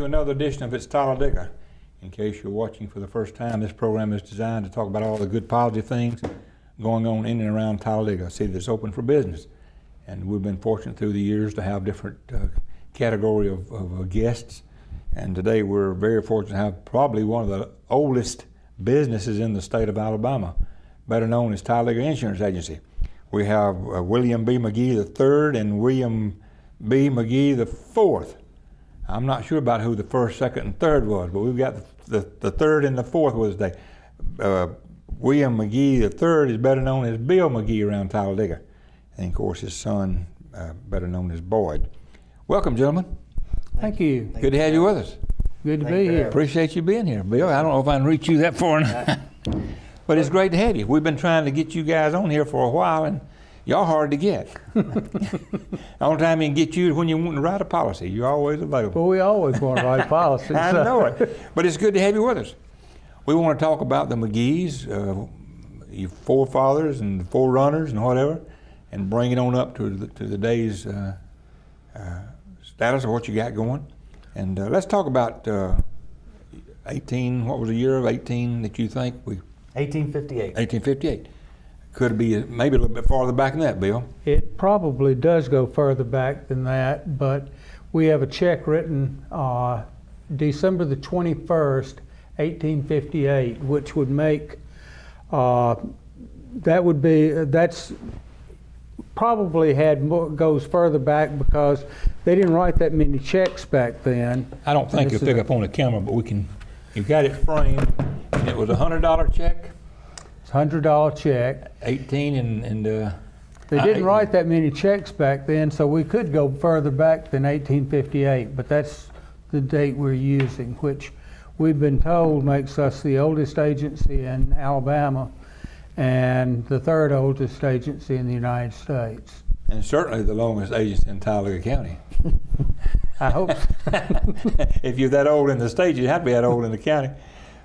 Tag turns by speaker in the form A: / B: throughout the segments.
A: to another edition of It's Talladega. In case you're watching for the first time, this program is designed to talk about all the good positive things going on in and around Talladega, a city that's open for business. And we've been fortunate through the years to have different category of guests. And today we're very fortunate to have probably one of the oldest businesses in the state of Alabama, better known as Talladega Insurance Agency. We have William B. McGee III and William B. McGee IV. I'm not sure about who the first, second, and third was, but we've got the third and the fourth was today. William McGee III is better known as Bill McGee around Talladega. And of course his son, better known as Boyd. Welcome, gentlemen.
B: Thank you.
A: Good to have you with us.
B: Good to be here.
A: Appreciate you being here, Bill. I don't know if I can reach you that far or not. But it's great to have you. We've been trying to get you guys on here for a while, and y'all hard to get. The only time we can get you is when you want to write a policy. You're always available.
B: Well, we always want to write policies.
A: I know it. But it's good to have you with us. We want to talk about the McGees, your forefathers and the forerunners and whatever, and bring it on up to the day's status of what you got going. And let's talk about 18, what was the year of 18 that you think we...
C: 1858.
A: 1858. Could it be maybe a little bit farther back than that, Bill?
B: It probably does go further back than that, but we have a check written December the 21st, 1858, which would make, that's probably goes further back because they didn't write that many checks back then.
A: I don't think you'll pick up on the camera, but you've got it framed. And it was a $100 check?
B: It's a $100 check.
A: 18 and
B: they didn't write that many checks back then, so we could go further back than 1858, but that's the date we're using, which we've been told makes us the oldest agency in Alabama and the third oldest agency in the United States.
A: And certainly the longest agency in Talladega County.
B: I hope so.
A: If you're that old in the state, you'd have to be that old in the county.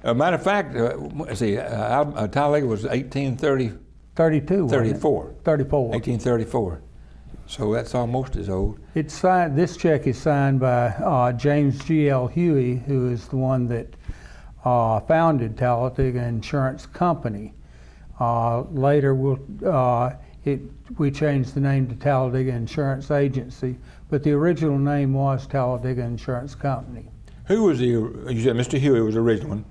A: Matter of fact, let's see, Talladega was 1834. 1834. So that's almost as old.
B: It's signed. This check is signed by James G.L. Huey, who is the one that founded Talladega Insurance Company. Later, we changed the name to Talladega Insurance Agency, but the original name was Talladega Insurance Company.
A: Who was you said Mr. Huey was the original one.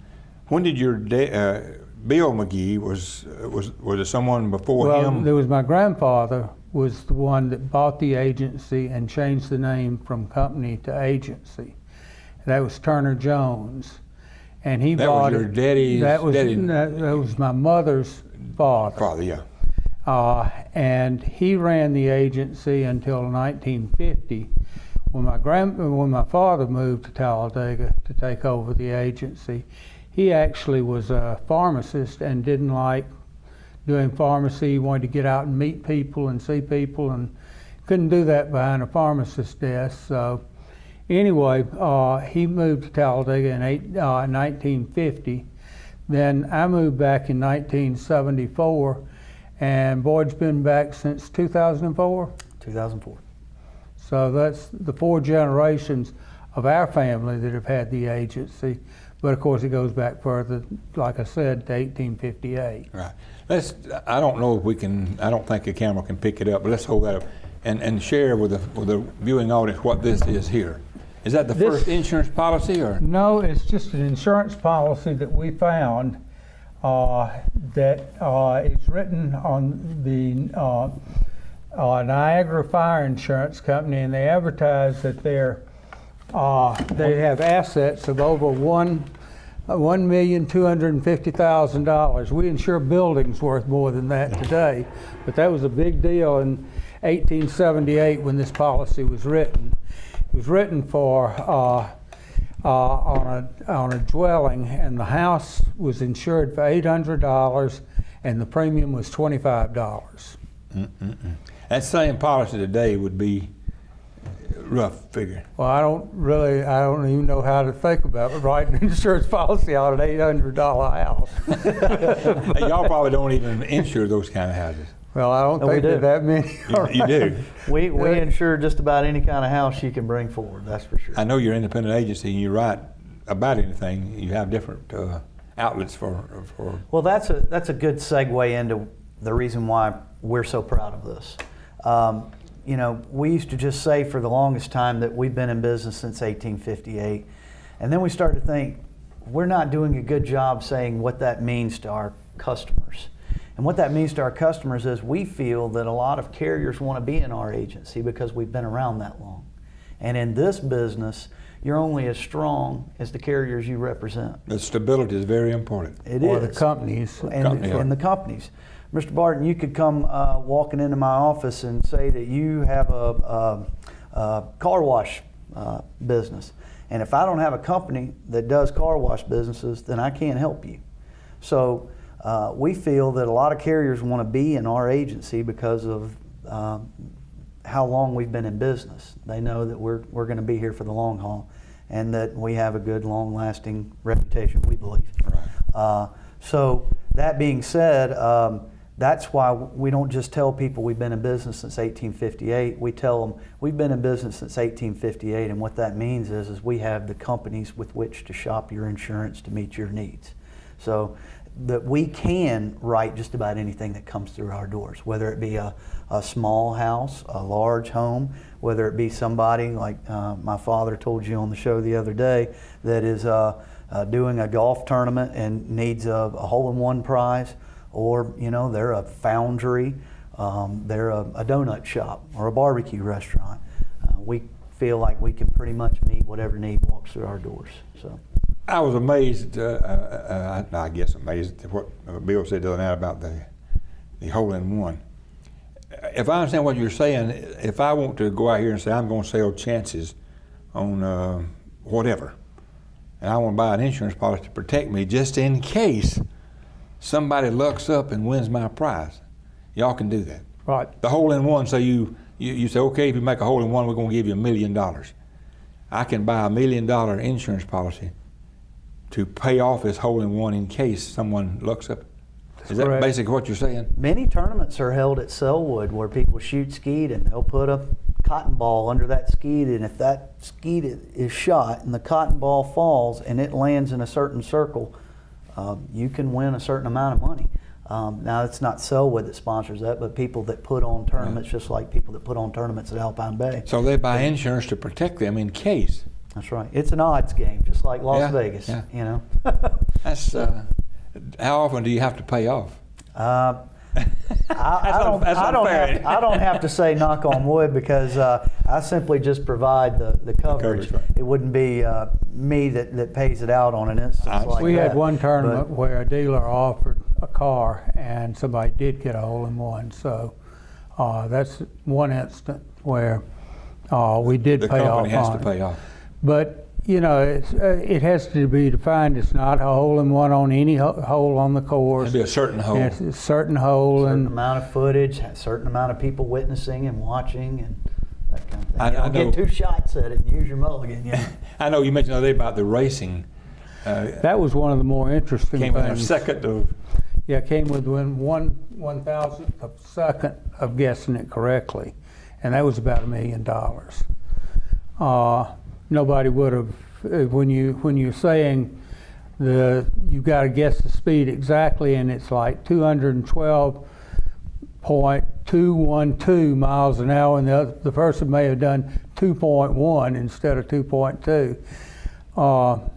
A: When did your Bill McGee, was it someone before him?
B: Well, there was my grandfather was the one that bought the agency and changed the name from company to agency. That was Turner Jones. And he bought it.
A: That was your daddy's daddy?
B: That was my mother's father.
A: Father, yeah.
B: And he ran the agency until 1950. When my father moved to Talladega to take over the agency, he actually was a pharmacist and didn't like doing pharmacy. He wanted to get out and meet people and see people, and couldn't do that behind a pharmacist's desk. So anyway, he moved to Talladega in 1950. Then I moved back in 1974, and Boyd's been back since 2004?
C: 2004.
B: So that's the 4 generations of our family that have had the agency. But of course it goes back further, like I said, to 1858.
A: Right. I don't know if we can, I don't think the camera can pick it up, but let's hold that up and share with the viewing audience what this is here. Is that the first insurance policy, or? No,
B: it's just an insurance policy that we found that it's written on the Niagara Fire Insurance Company, and they advertise that they have assets of over $1,250,000. We insure buildings worth more than that today, but that was a big deal in 1878 when this policy was written. It was written for on a dwelling, and the house was insured for $800, and the premium was $25.
A: That same policy today would be rough figure.
B: Well, I don't even know how to think about it, writing an insurance policy on an $800 house.
A: Y'all probably don't even insure those kind of houses.
B: Well, I don't
C: No, we
B: think
C: do.
B: that many.
A: You do.
C: We insure just about any kind of house you can bring forward, that's for sure.
A: I know you're an independent agency and you write about anything. You have different outlets for.
C: Well, that's a good segue into the reason why we're so proud of this. You know, we used to just say for the longest time that we've been in business since 1858, and then we started to think we're not doing a good job saying what that means to our customers. And what that means to our customers is we feel that a lot of carriers want to be in our agency because we've been around that long. And in this business, you're only as strong as the carriers you represent.
A: The stability is very important.
C: It
B: Or
C: is.
B: the companies.
C: And the companies. Mr. Barton, you could come walking into my office and say that you have a car wash business. And if I don't have a company that does car wash businesses, then I can't help you. So we feel that a lot of carriers want to be in our agency because of how long we've been in business. They know that we're going to be here for the long haul and that we have a good, long-lasting reputation, we believe.
A: Right.
C: So that being said, that's why we don't just tell people we've been in business since 1858. We tell them we've been in business since 1858, and what that means is we have the companies with which to shop your insurance to meet your needs. So that we can write just about anything that comes through our doors, whether it be a small house, a large home, whether it be somebody like my father told you on the show the other day that is doing a golf tournament and needs a hole-in-one prize, or you know they're a foundry, they're a donut shop or a barbecue restaurant. We feel like we can pretty much meet whatever need walks through our doors. So.
A: I was amazed, I guess amazed at what Bill said the other night about the hole-in-one. If I understand what you're saying, if I want to go out here and say I'm going to sell chances on whatever, and I want to buy an insurance policy to protect me just in case somebody lucks up and wins my prize, y'all can do that.
B: Right.
A: The hole-in-one, so you say, okay, if you make a hole-in-one, we're going to give you $1 million. I can buy $1 million insurance policy to pay off this hole-in-one in case someone lucks up. Is that
B: correct.
A: basically what you're saying?
C: Many tournaments are held at Selwood where people shoot skeet and they'll put a cotton ball under that skeet, and if that skeet is shot and the cotton ball falls and it lands in a certain circle, you can win a certain amount of money. Now it's not Selwood that sponsors that, but people that put on tournaments, just like people that put on tournaments at Alpine Bay.
A: So they buy insurance to protect them in case.
C: That's right. It's an odds game, just like Las Vegas.
A: Yeah.
C: You know.
A: That's how often do you have to pay off?
C: I don't have to say knock on wood because I simply just provide the coverage.
A: Right.
C: It wouldn't be me that pays it out on an instance like
B: We
C: that.
B: had one tournament
C: But
B: where a dealer offered a car and somebody did get a hole-in-one. So that's one instant where we did
A: The
B: pay off
A: company has
B: on
A: to
B: it.
A: pay off.
B: But you know, it has to be defined. It's not a hole-in-one on any hole on the course.
A: It'd be a certain hole.
B: It's a certain hole,
C: certain
B: and
C: amount of footage, a certain amount of people witnessing and watching, and that kind of thing.
A: I
C: You don't
A: know.
C: get two shots at it and use your mulligan. Yeah.
A: I know you mentioned the other day about the racing.
B: that was one of the more interesting
A: Came within a
B: things.
A: second of.
B: Yeah, came within 1/1000th of a second of guessing it correctly, and that was about $1 million. Nobody would have, when you're saying you got to guess the speed exactly, and it's like 212.212 miles an hour, and the person may have done 2.1 instead of 2.2.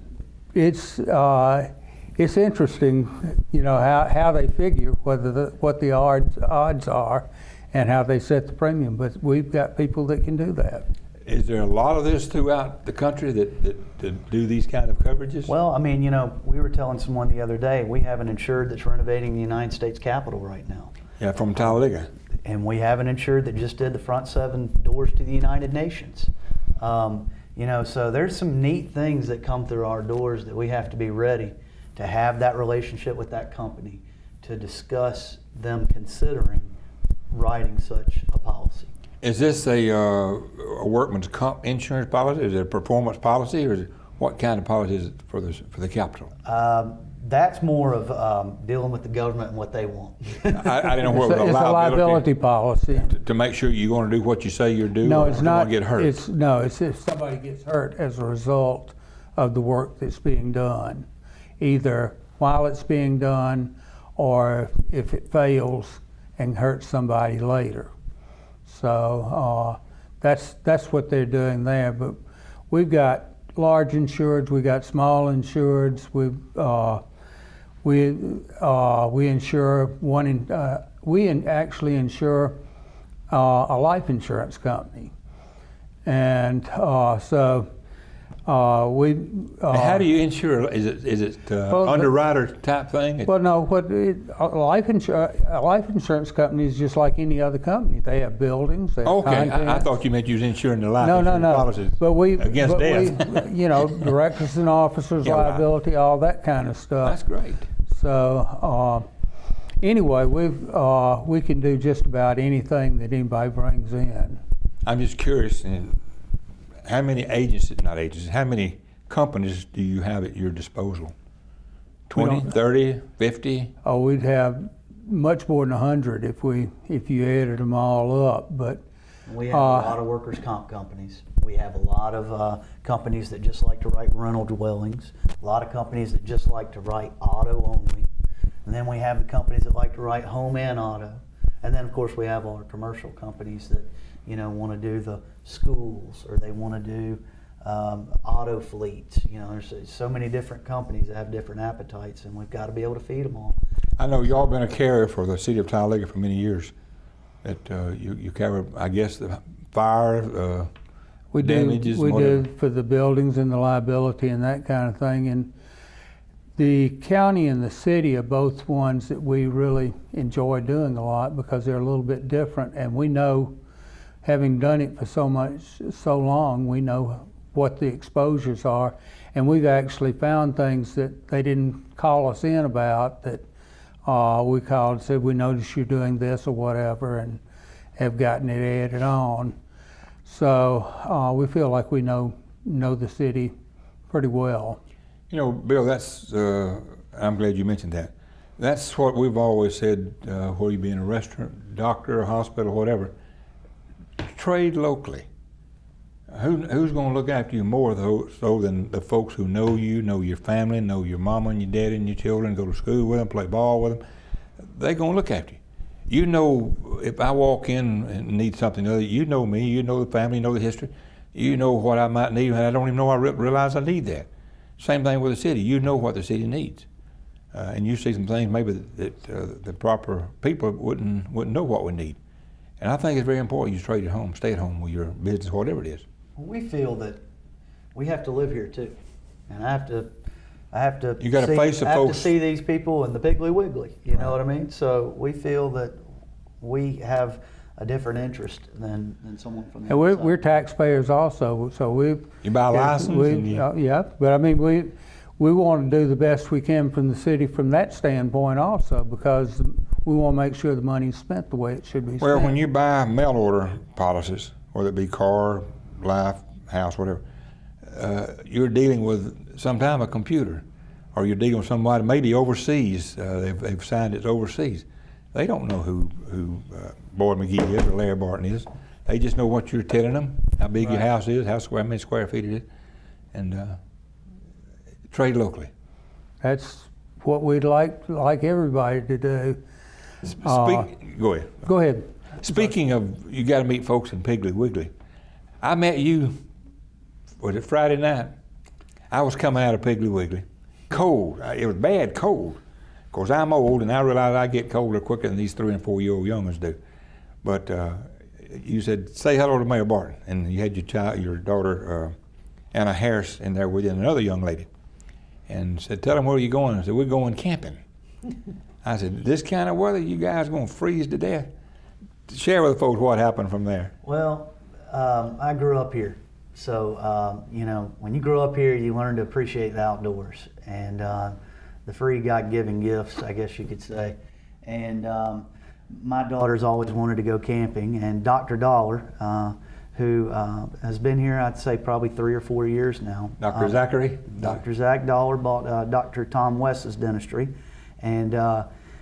B: It's interesting, you know, how they figure what the odds are, and how they set the premium. But we've got people that can do that.
A: Is there a lot of this throughout the country that do these kind of coverages?
C: Well, I mean, you know, we were telling someone the other day, we have an insured that's renovating the United States Capitol right now.
A: Yeah, from Talladega.
C: And we have an insured that just did the front 7 doors to the United Nations. You know, so there's some neat things that come through our doors that we have to be ready to have that relationship with that company to discuss them considering writing such a policy.
A: Is this a workman's comp insurance policy? Is it a performance policy, or is it, what kind of policy is it for the Capitol?
C: That's more of dealing with the government and what they want.
A: I didn't know what was
B: It's a liability policy.
A: to make sure you're going to do what you say you're doing.
B: No,
A: or
B: it's
A: you
B: not.
A: don't get hurt.
B: It's if somebody gets hurt as a result of the work that's being done, either while it's being done or if it fails and hurts somebody later. So that's what they're doing there. But we've got large insureds, we got small insureds. We insure actually insure a life insurance company, and so we.
A: How do you insure? Is it underwriter type thing?
B: Well, no. A life insurance company is just like any other company. They have buildings. They have
A: Okay, I
B: contents.
A: thought you meant you was insuring the life
B: No,
A: insurance
B: no.
A: policies
B: But
A: against death.
B: Directors and officers
A: Yeah, right.
B: liability, all that kind of stuff.
A: That's great.
B: So anyway, we can do just about anything that anybody brings in.
A: I'm just curious, how many how many companies do you have at your disposal? 20, 30, 50?
B: Oh, we'd have much more than 100 if you added them all up. But
C: We have a lot of workers' comp companies. We have a lot of companies that just like to write rental dwellings. A lot of companies that just like to write auto only. And then we have the companies that like to write home and auto. And then of course we have our commercial companies that want to do the schools, or they want to do auto fleets. There's so many different companies that have different appetites, and we've got to be able to feed them all.
A: I know y'all been a carrier for the city of Talladega for many years. That you cover, I guess, the fire damages.
B: We do for the buildings and the liability and that kind of thing. And the county and the city are both ones that we really enjoy doing a lot because they're a little bit different, and we know, having done it for so long, we know what the exposures are, and we've actually found things that they didn't call us in about that we called and said, we noticed you're doing this or whatever, and have gotten it added on. So we feel like we know the city pretty well.
A: Bill, that's, I'm glad you mentioned that. That's what we've always said, whether you be in a restaurant, doctor, hospital, whatever, trade locally. Who's going to look after you more so than the folks who know you, know your family, know your mama and your daddy and your children, go to school with them, play ball with them? They're going to look after you. If I walk in and need something other, you know me, you know the family, you know the history, you know what I might need, and I don't even know I realize I need that. Same thing with the city. You know what the city needs. And you see some things maybe that the proper people wouldn't know what we need. And I think it's very important you trade at home, stay at home with your business, whatever it is.
C: We feel that we have to live here too, and I have to.
A: You got to face the folks.
C: To see these people in the Piggly Wiggly. You know what I mean? So we feel that we have a different interest than someone from the
B: And
C: outside.
B: we're taxpayers also, so we.
A: You buy a license.
B: Yeah, but I mean we want to do the best we can from the city from that standpoint also, because we want to make sure the money's spent the way it should be spent.
A: Well, when you buy mail order policies, whether it be car, life, house, whatever, you're dealing with sometimes a computer, or you're dealing with somebody maybe overseas. They've signed it overseas. They don't know who Boyd McGee is or Larry Barton is. They just know what you're telling them, how big your house is, how many square feet it is, and trade locally.
B: That's what we'd like everybody to do.
A: Go ahead.
B: Go ahead.
A: Speaking of, you got to meet folks in Piggly Wiggly. I met you, was it Friday night? I was coming out of Piggly Wiggly, cold. It was bad cold. Of course, I'm old, and I realize I get colder quicker than these 3- and 4-year-old youngers do. But you said, say hello to Mayor Barton, and you had your daughter, Anna Harris, in there with you, and another young lady, and said, tell them where you going. I said, we're going camping. I said, this kind of weather, you guys going to freeze to death? Share with the folks what happened from there.
C: Well, I grew up here. So, when you grow up here, you learn to appreciate the outdoors and the free God-given gifts, I guess you could say. And my daughter's always wanted to go camping, and Dr. Dollar, who has been here, I'd say, probably 3 or 4 years now.
A: Dr. Zachary?
C: Dr. Zach Dollar bought Dr. Tom West's dentistry, and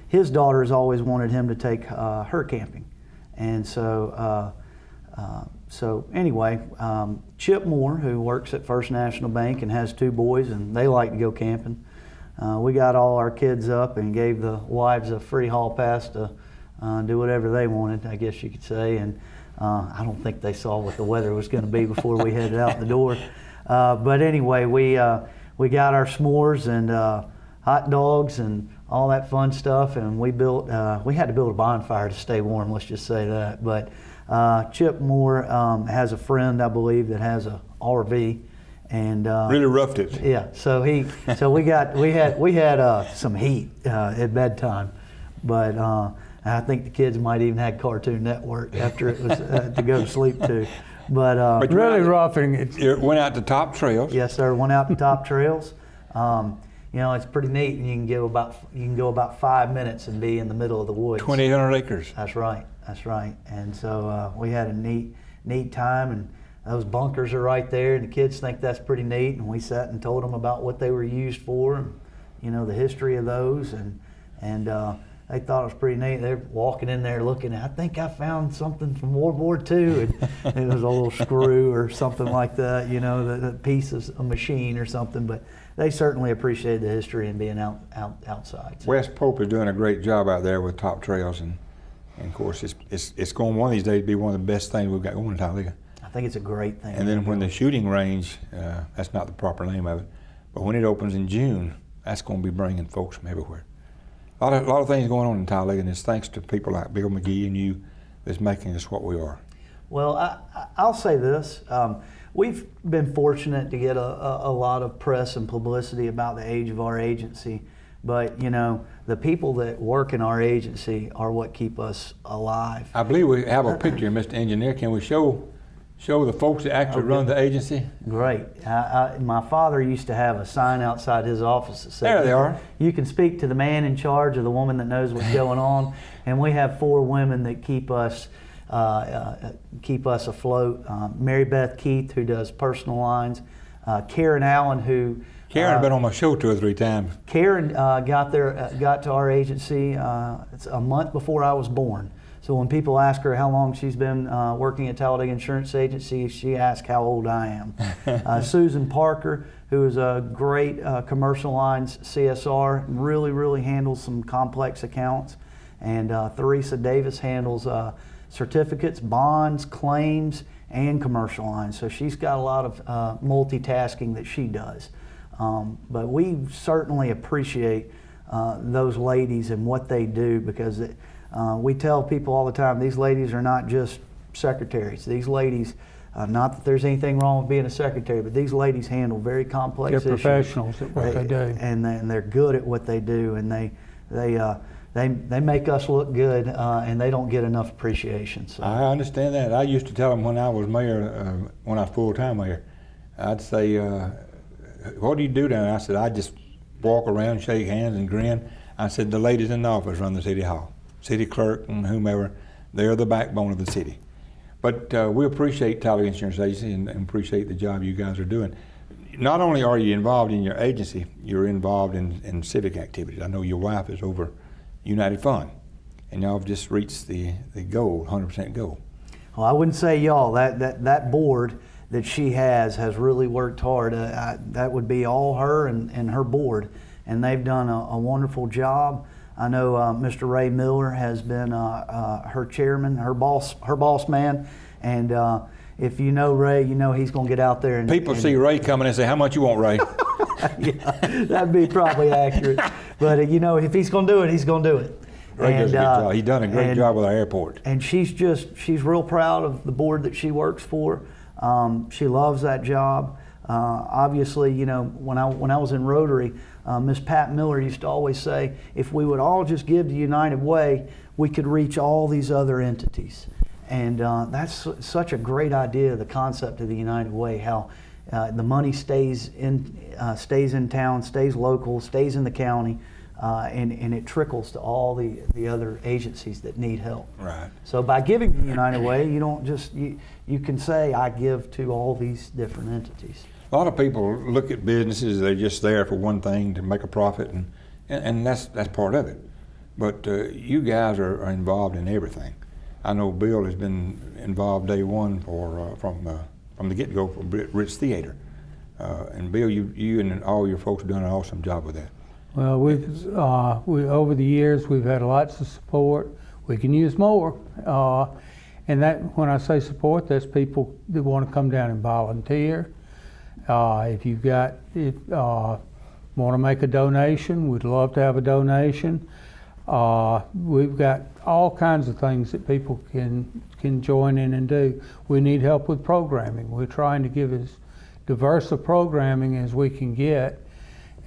C: his daughter has always wanted him to take her camping. And so anyway, Chip Moore, who works at First National Bank and has 2 boys, and they like to go camping. We got all our kids up and gave the wives a free hall pass to do whatever they wanted, I guess you could say. And I don't think they saw what the weather was going to be before we headed out the door. But anyway, we got our s'mores and hot dogs and all that fun stuff, and we had to build a bonfire to stay warm, let's just say that. But Chip Moore has a friend, I believe, that has a RV, and
A: really roughed it.
C: Yeah, so we had some heat at bedtime, but I think the kids might even had Cartoon Network after it was to go to sleep to. But
B: Really roughing it.
A: You went out to top trails.
C: yes, sir. Went out to top trails. You know, it's pretty neat, and you can go about 5 minutes and be in the middle of the woods.
A: 2,800 acres.
C: That's right. That's right. And so we had a neat time, and those bunkers are right there, and the kids think that's pretty neat. And we sat and told them about what they were used for, and you know, the history of those, and they thought it was pretty neat. They're walking in there looking. I think I found something from World War II, and it was a little screw or something like that. You know, the piece of a machine or something, but. They certainly appreciated the history and being outside. So.
A: Wes Pope is doing a great job out there with top trails, and of course it's going one of these days to be one of the best things we've got going in Talladega.
C: I think it's a great thing.
A: And then when the shooting range, that's not the proper name of it, but when it opens in June, that's going to be bringing folks from everywhere. A lot of things going on in Talladega, and it's thanks to people like Bill McGee and you that's making us what we are.
C: Well, I'll say this. We've been fortunate to get a lot of press and publicity about the age of our agency, but you know, the people that work in our agency are what keep us alive.
A: I believe we have a picture, Mr. Engineer. Can we show the folks that actually run the agency?
C: Great. My father used to have a sign outside his office that said,
A: There they are.
C: You can speak to the man in charge or the woman that knows what's going on. And we have 4 women that keep us afloat. Mary Beth Keith, who does personal lines. Karen Allen, who
A: Karen's been on my show 2 or 3 times.
C: Karen got to our agency it's a month before I was born. So when people ask her how long she's been working at Talladega Insurance Agency, she asks how old I am. Susan Parker, who is a great commercial lines CSR, really handles some complex accounts. And Theresa Davis handles certificates, bonds, claims, and commercial lines. So she's got a lot of multitasking that she does. But we certainly appreciate those ladies and what they do, because we tell people all the time, these ladies are not just secretaries. These ladies, not that there's anything wrong with being a secretary, but these ladies handle very complex issues.
B: They're professionals at what they do.
C: And they're good at what they do, and they make us look good, and they don't get enough appreciation. So.
A: I understand that. I used to tell them when I was mayor, when I was full-time mayor, I'd say, what do you do down there? I said, I just walk around, shake hands, and grin. I said, the ladies in the office run the city hall. City clerk and whomever, they're the backbone of the city. But we appreciate Talladega Insurance Agency and appreciate the job you guys are doing. Not only are you involved in your agency, you're involved in civic activities. I know your wife is over United Fund, and y'all have just reached the goal, 100% goal.
C: Well, I wouldn't say y'all. That board that she has really worked hard. That would be all her and her board, and they've done a wonderful job. I know Mr. Ray Miller has been her chairman, her boss man, and if you know Ray, you know he's going to get out there and
A: people see Ray coming and say, "How much you want, Ray?"
C: Yeah, that'd be probably accurate. But you know, if he's going to do it, he's going to do it.
A: Ray does a good job. He's done a great job with our airport.
C: And she's real proud of the board that she works for. She loves that job. Obviously, you know, when I was in Rotary, Miss Pat Miller used to always say, if we would all just give to United Way, we could reach all these other entities. And that's such a great idea, the concept of the United Way, how the money stays in town, stays local, stays in the county, and it trickles to all the other agencies that need help.
A: Right.
C: So by giving to United Way, you don't just, you can say, I give to all these different entities.
A: A lot of people look at businesses, they're just there for one thing, to make a profit, and that's part of it. But you guys are involved in everything. I know Bill has been involved day one from the get-go for Ritz Theater. And Bill, you and all your folks have done an awesome job with that.
B: Well, we over the years we've had lots of support. We can use more, and that when I say support, that's people that want to come down and volunteer. If you've got want to make a donation, we'd love to have a donation. We've got all kinds of things that people can join in and do. We need help with programming. We're trying to give as diverse a programming as we can get,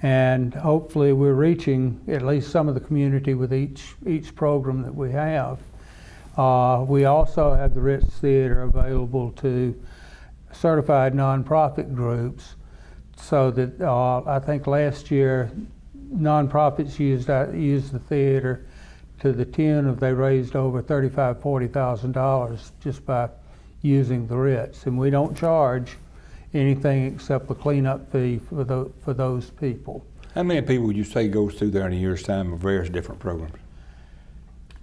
B: and hopefully we're reaching at least some of the community with each program that we have. We also have the Ritz Theater available to certified nonprofit groups, so that I think last year nonprofits used the theater to the tune of they raised over $35,000-$40,000 just by using the Ritz, and we don't charge anything except the cleanup fee for those people.
A: How many people would you say goes through there in a year's time of various different programs?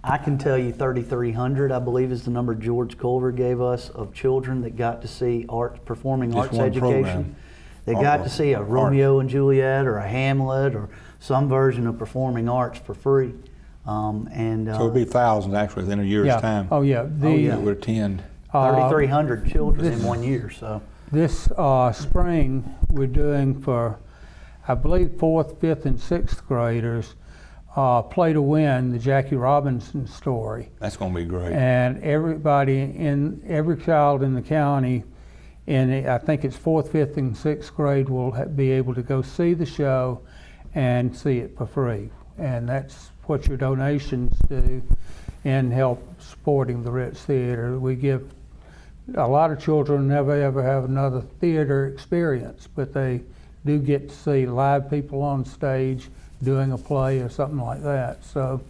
C: I can tell you 3,300, I believe, is the number George Culver gave us of children that got to see performing
A: Just
C: arts
A: one
C: education.
A: program.
C: They got to see a Romeo and Juliet or a Hamlet or some version of performing arts for free.
A: So it'd be thousands actually in a year's time.
B: Oh yeah.
A: That would attend.
C: 3,300 children in 1 year. So
B: this spring we're doing for, I believe, 4th, 5th, and 6th graders, Play to Win, the Jackie Robinson story.
A: That's going to be great.
B: And every child in the county, and I think it's 4th, 5th, and 6th grade will be able to go see the show and see it for free. And that's what your donations do and help supporting the Ritz Theater. We give a lot of children never ever have another theater experience, but they do get to see live people on stage doing a play or something like that. So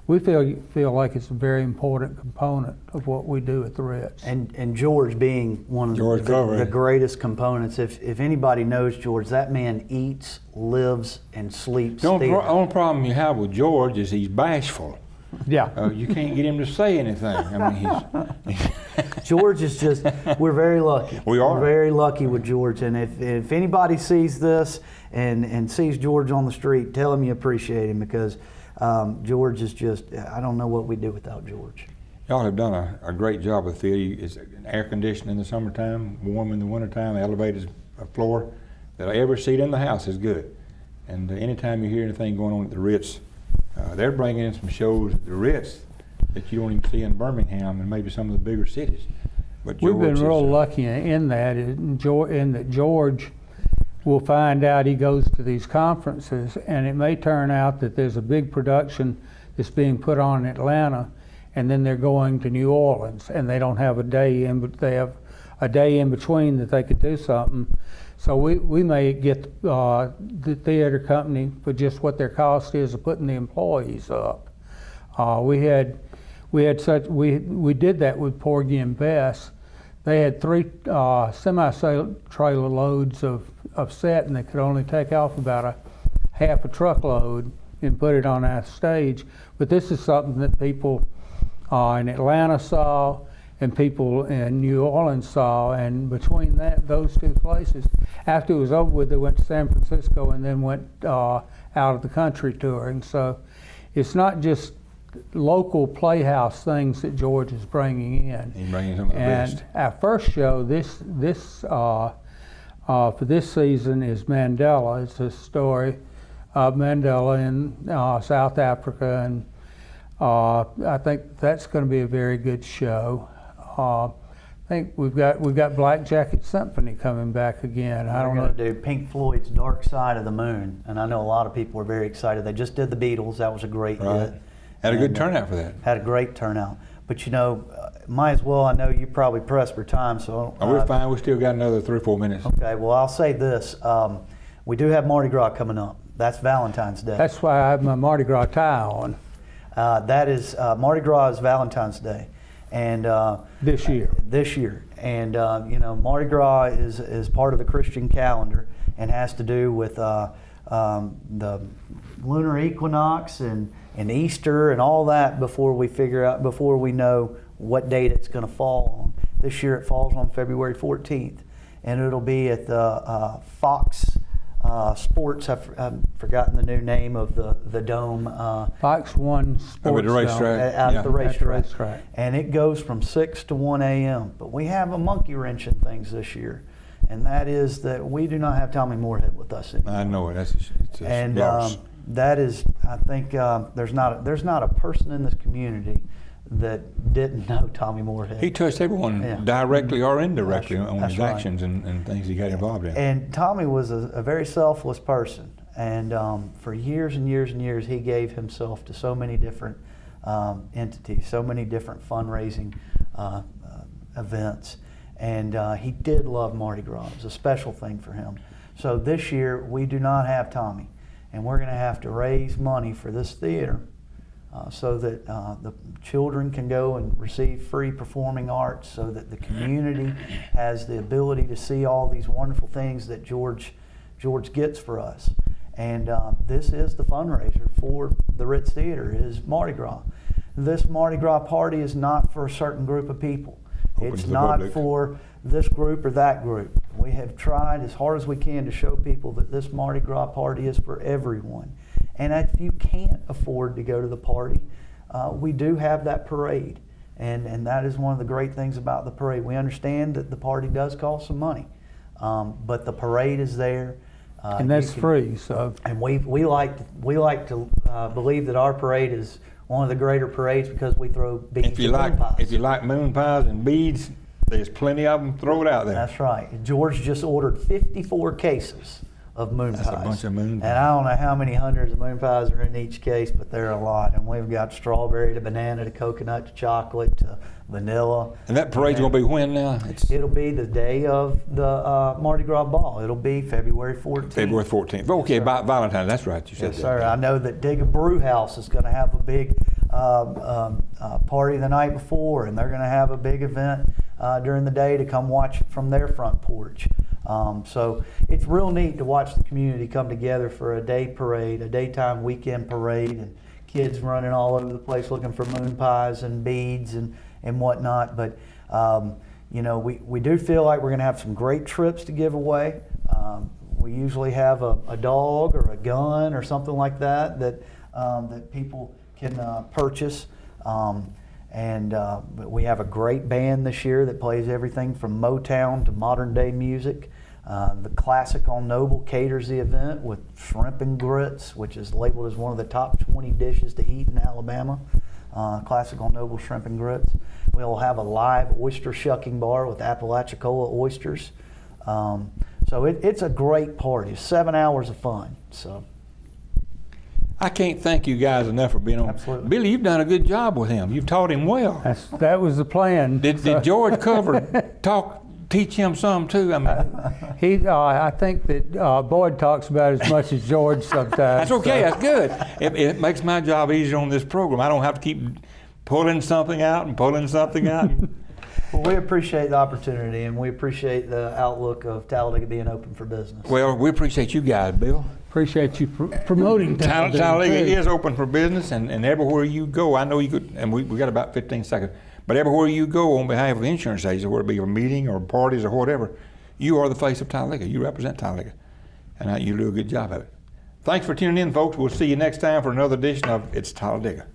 B: we feel like it's a very important component of what we do at the Ritz.
C: And George being one of the greatest components. If anybody knows George, that man eats, lives, and sleeps
A: The
C: theater.
A: only problem you have with George is he's bashful.
B: Yeah.
A: You can't get him to say anything. I mean,
C: George is just, we're very lucky.
A: We are.
C: We're very lucky with George. And if anybody sees this and sees George on the street, tell him you appreciate him, because George is just, I don't know what we'd do without George.
A: Y'all have done a great job with the theater. It's air conditioned in the summertime, warm in the wintertime, elevated floor. That every seat in the house is good. And anytime you hear anything going on at the Ritz, they're bringing in some shows at the Ritz that you don't even see in Birmingham and maybe some of the bigger cities. But
B: We've been real lucky in that George will find out he goes to these conferences, and it may turn out that there's a big production that's being put on in Atlanta, and then they're going to New Orleans, and they don't have a day in, but they have a day in between that they could do something. So we may get the theater company for just what their cost is of putting the employees up. We did that with Porgy and Bess. They had 3 semi-trailer loads of set, and they could only take off about a half a truckload and put it on our stage. But this is something that people in Atlanta saw and people in New Orleans saw, and between those 2 places, after it was over with, they went to San Francisco and then went out of the country touring. So it's not just local playhouse things that George is bringing in.
A: He's bringing some of the best.
B: And our first show for this season is Mandela. It's a story of Mandela in South Africa, and I think that's going to be a very good show. I think we've got Black Jacket Symphony coming back again. I don't know.
C: We're going to do Pink Floyd's Dark Side of the Moon, and I know a lot of people are very excited. They just did the Beatles. That was a great hit.
A: Had a good turnout for that.
C: Had a great turnout. But might as well, I know you probably pressed for time, so.
A: We're fine. We still got another 3 or 4 minutes.
C: Okay, well, I'll say this. We do have Mardi Gras coming up. That's Valentine's Day.
B: That's why I have my Mardi Gras tie on
C: That is Mardi Gras is Valentine's Day, and
B: this year.
C: This year, and you know, Mardi Gras is part of the Christian calendar and has to do with the lunar equinox and Easter and all that before we know what date it's going to fall on. This year it falls on February 14th, and it'll be at the Fox Sports. I've forgotten the new name of the dome.
B: Fox 1 Sports
A: the racetrack.
C: Out at the
B: At the
C: racetrack.
B: racetrack.
C: And it goes from 6 to 1 a.m. But we have a monkey wrench in things this year, and that is that we do not have Tommy Moorhead with us anymore.
A: I know it. It's
C: And
A: worse.
C: that is, I think, there's not a person in this community that didn't know Tommy Moorhead.
A: He touched everyone
C: Yeah.
A: directly or indirectly on
C: That's
A: his
C: right.
A: actions and things he got involved in.
C: And Tommy was a very selfless person, and for years and years and years, he gave himself to so many different entities, so many different fundraising events, and he did love Mardi Gras. It was a special thing for him. So this year, we do not have Tommy, and we're going to have to raise money for this theater so that the children can go and receive free performing arts, so that the community has the ability to see all these wonderful things that George gets for us. And this is the fundraiser for the Ritz Theater, is Mardi Gras. This Mardi Gras party is not for a certain group of people.
A: Open
C: It's
A: to the
C: not
A: public.
C: for this group or that group. We have tried as hard as we can to show people that this Mardi Gras party is for everyone. And if you can't afford to go to the party, we do have that parade. And that is one of the great things about the parade. We understand that the party does cost some money, but the parade is there.
B: And that's free, so.
C: And we like to believe that our parade is one of the greater parades because we throw beads
A: If you
C: and moon pies.
A: like moon pies and beads, there's plenty of them. Throw it out there.
C: That's right. George just ordered 54 cases of moon
A: That's
C: pies.
A: a bunch of moon pies.
C: And I don't know how many hundreds of moon pies are in each case, but there are a lot. And we've got strawberry to banana to coconut to chocolate to vanilla.
A: And that parade's going to be when now? It's
C: It'll be the day of the Mardi Gras ball. It'll be February 14th.
A: February 14th. Okay,
C: Yes, sir.
A: about Valentine's. That's right. You said
C: Yes,
A: that.
C: sir. I know that Digga Brew House is going to have a big party the night before, and they're going to have a big event during the day to come watch it from their front porch. So it's real neat to watch the community come together for a day parade, a daytime weekend parade, and kids running all over the place looking for moon pies and beads and whatnot. But you know, we do feel like we're going to have some great trips to give away. We usually have a dog or a gun or something like that people can purchase. But we have a great band this year that plays everything from Motown to modern day music. The Classic on Noble caters the event with shrimp and grits, which is labeled as one of the top 20 dishes to eat in Alabama. Classic on Noble shrimp and grits. We'll have a live oyster shucking bar with Apalachicola oysters. So it's a great party. 7 hours of fun. So.
A: I can't thank you guys enough for being on.
C: Absolutely.
A: Billy, you've done a good job with him. You've taught him well.
B: That was the plan.
A: Did George teach him some too? I mean,
B: I think that Boyd talks about as much as George sometimes.
A: that's okay.
B: so.
A: That's good. It makes my job easier on this program. I don't have to keep pulling something out and pulling something out.
C: Well, we appreciate the opportunity, and we appreciate the outlook of Talladega being open for business.
A: Well, we appreciate you guys, Bill.
B: Appreciate you promoting Talladega.
A: Talladega
B: too.
A: is open for business, and everywhere you go, I know you could, and we got about 15 seconds, but everywhere you go on behalf of insurance agents, whether it be a meeting or parties or whatever, you are the face of Talladega. You represent Talladega, and you do a good job of it. Thanks for tuning in, folks. We'll see you next time for another edition of It's Talladega.